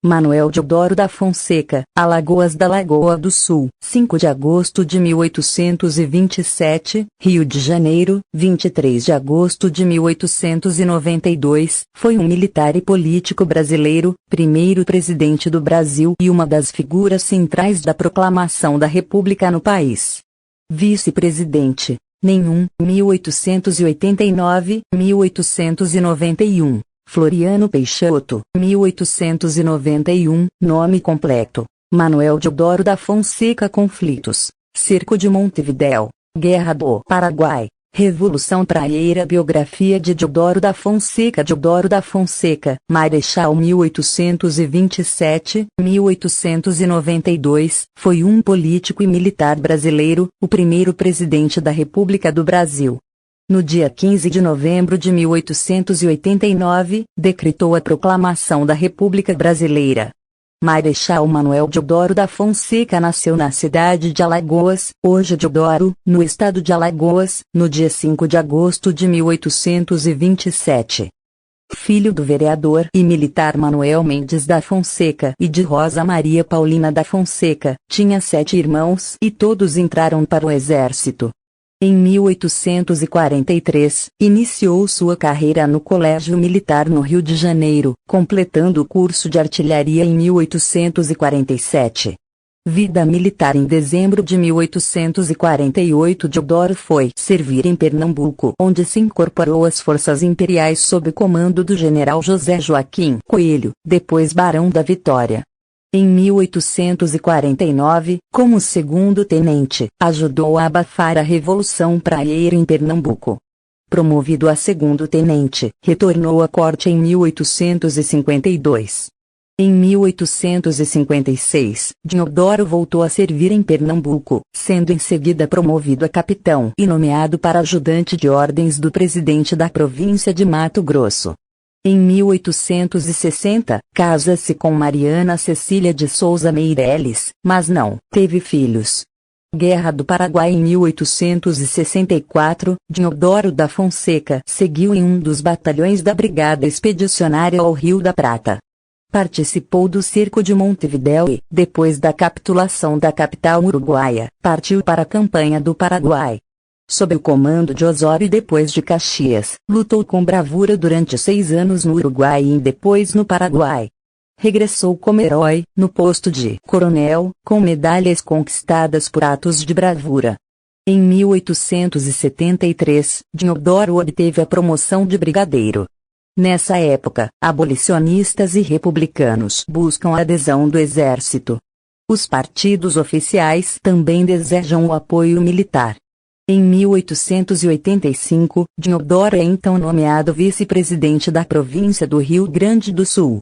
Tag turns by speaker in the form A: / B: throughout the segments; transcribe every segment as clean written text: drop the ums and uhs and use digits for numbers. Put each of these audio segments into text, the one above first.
A: Manuel Deodoro da Fonseca, Alagoas da Lagoa do Sul, 5 de agosto de 1827, Rio de Janeiro, 23 de agosto de 1892, foi um militar e político brasileiro, primeiro presidente do Brasil e uma das figuras centrais da proclamação da República no país. Vice-presidente: nenhum, 1889-1891. Floriano Peixoto, 1891, nome completo: Manuel Deodoro da Fonseca. Conflitos: Cerco de Montevidéu, Guerra do Paraguai, Revolução Praieira. Biografia de Deodoro da Fonseca. Deodoro da Fonseca, Marechal 1827-1892, foi um político e militar brasileiro, o primeiro presidente da República do Brasil. No dia 15 de novembro de 1889, decretou a proclamação da República Brasileira. Marechal Manuel Deodoro da Fonseca nasceu na cidade de Alagoas, hoje Deodoro, no estado de Alagoas, no dia 5 de agosto de 1827. Filho do vereador e militar Manuel Mendes da Fonseca e de Rosa Maria Paulina da Fonseca, tinha 7 irmãos e todos entraram para o exército. Em 1843, iniciou sua carreira no Colégio Militar no Rio de Janeiro, completando o curso de artilharia em 1847. Vida militar. Em dezembro de 1848, Deodoro foi servir em Pernambuco, onde se incorporou às forças imperiais sob o comando do general José Joaquim Coelho, depois Barão da Vitória. Em 1849, como segundo-tenente, ajudou a abafar a Revolução Praieira em Pernambuco. Promovido a segundo-tenente, retornou à corte em 1852. Em 1856, Deodoro voltou a servir em Pernambuco, sendo em seguida promovido a capitão e nomeado para ajudante de ordens do presidente da província de Mato Grosso. Em 1860, casa-se com Mariana Cecília de Souza Meireles, mas não teve filhos. Guerra do Paraguai. Em 1864, Deodoro da Fonseca seguiu em um dos batalhões da Brigada Expedicionária ao Rio da Prata. Participou do cerco de Montevidéu e, depois da capitulação da capital uruguaia, partiu para a campanha do Paraguai. Sob o comando de Osório e depois de Caxias, lutou com bravura durante 6 anos no Uruguai e depois no Paraguai. Regressou como herói, no posto de coronel, com medalhas conquistadas por atos de bravura. Em 1873, Deodoro obteve a promoção de brigadeiro. Nessa época, abolicionistas e republicanos buscam a adesão do exército. Os partidos oficiais também desejam o apoio militar. Em 1885, Deodoro é então nomeado vice-presidente da província do Rio Grande do Sul.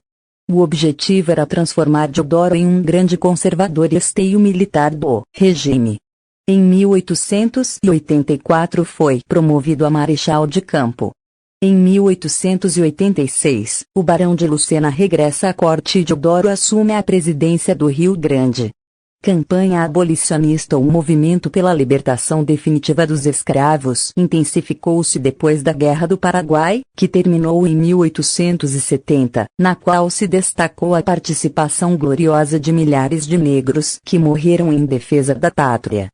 A: O objetivo era transformar Deodoro em um grande conservador e esteio militar do regime. Em 1884 foi promovido a marechal de campo. Em 1886, o Barão de Lucena regressa à corte e Deodoro assume a presidência do Rio Grande. Campanha abolicionista. O movimento pela libertação definitiva dos escravos intensificou-se depois da Guerra do Paraguai, que terminou em 1870, na qual se destacou a participação gloriosa de milhares de negros que morreram em defesa da pátria.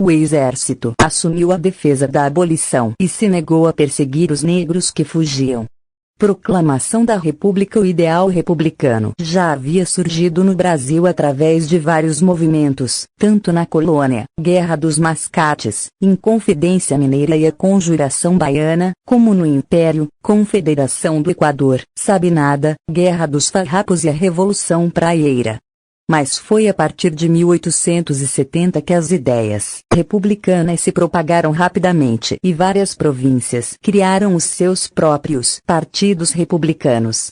A: O exército assumiu a defesa da abolição e se negou a perseguir os negros que fugiam. Proclamação da República. O ideal republicano já havia surgido no Brasil através de vários movimentos, tanto na colônia, Guerra dos Mascates, Inconfidência Mineira e a Conjuração Baiana, como no Império, Confederação do Equador, Sabinada, Guerra dos Farrapos e a Revolução Praieira. Mas foi a partir de 1870 que as ideias republicanas se propagaram rapidamente e várias províncias criaram os seus próprios partidos republicanos.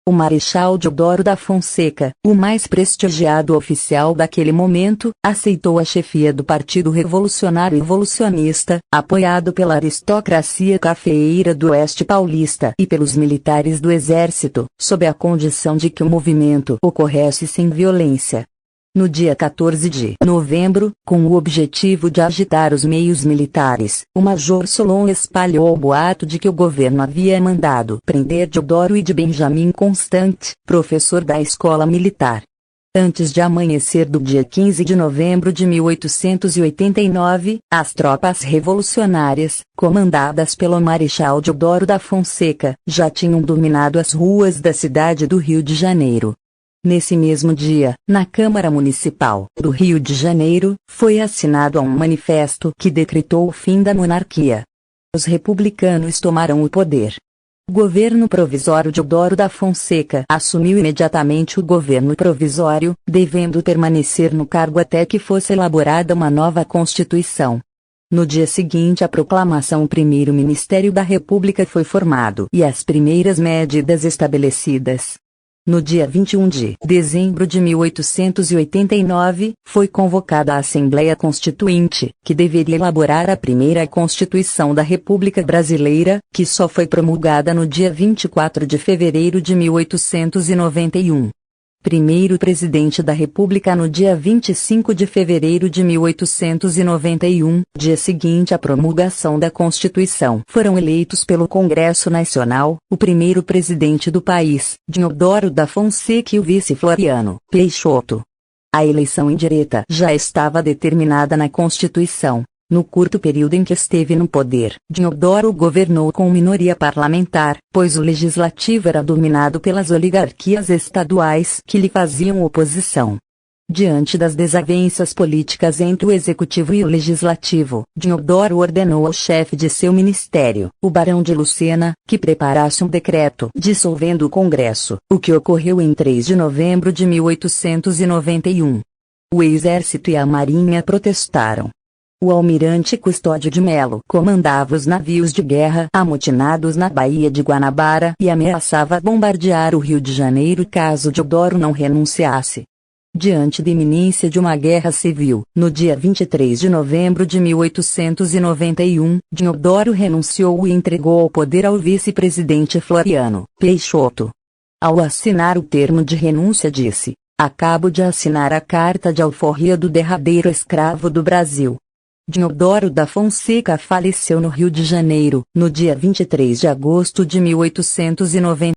A: O Marechal Deodoro da Fonseca, o mais prestigiado oficial daquele momento, aceitou a chefia do Partido Revolucionário Evolucionista, apoiado pela aristocracia cafeeira do Oeste Paulista e pelos militares do Exército, sob a condição de que o movimento ocorresse sem violência. No dia 14 de novembro, com o objetivo de agitar os meios militares, o Major Solon espalhou o boato de que o governo havia mandado prender Deodoro e de Benjamin Constant, professor da escola militar. Antes de amanhecer do dia 15 de novembro de 1889, as tropas revolucionárias, comandadas pelo Marechal Deodoro da Fonseca, já tinham dominado as ruas da cidade do Rio de Janeiro. Nesse mesmo dia, na Câmara Municipal do Rio de Janeiro, foi assinado um manifesto que decretou o fim da monarquia. Os republicanos tomaram o poder. O governo provisório Deodoro da Fonseca assumiu imediatamente o governo provisório, devendo permanecer no cargo até que fosse elaborada uma nova Constituição. No dia seguinte à proclamação, o primeiro Ministério da República foi formado e as primeiras medidas estabelecidas. No dia 21 de dezembro de 1889, foi convocada a Assembleia Constituinte, que deveria elaborar a primeira Constituição da República Brasileira, que só foi promulgada no dia 24 de fevereiro de 1891. Primeiro presidente da República no dia 25 de fevereiro de 1891, dia seguinte à promulgação da Constituição. Foram eleitos pelo Congresso Nacional, o primeiro presidente do país, Deodoro da Fonseca, e o vice Floriano Peixoto. A eleição indireta já estava determinada na Constituição. No curto período em que esteve no poder, Deodoro governou com minoria parlamentar, pois o legislativo era dominado pelas oligarquias estaduais que lhe faziam oposição. Diante das desavenças políticas entre o executivo e o legislativo, Deodoro ordenou ao chefe de seu ministério, o barão de Lucena, que preparasse um decreto dissolvendo o Congresso, o que ocorreu em 3 de novembro de 1891. O exército e a marinha protestaram. O almirante Custódio de Melo comandava os navios de guerra amotinados na Baía de Guanabara e ameaçava bombardear o Rio de Janeiro caso Deodoro não renunciasse. Diante da iminência de uma guerra civil, no dia 23 de novembro de 1891, Deodoro renunciou e entregou o poder ao vice-presidente Floriano Peixoto. Ao assinar o termo de renúncia, disse: "Acabo de assinar a carta de alforria do derradeiro escravo do Brasil." Deodoro da Fonseca faleceu no Rio de Janeiro, no dia 23 de agosto de 1890.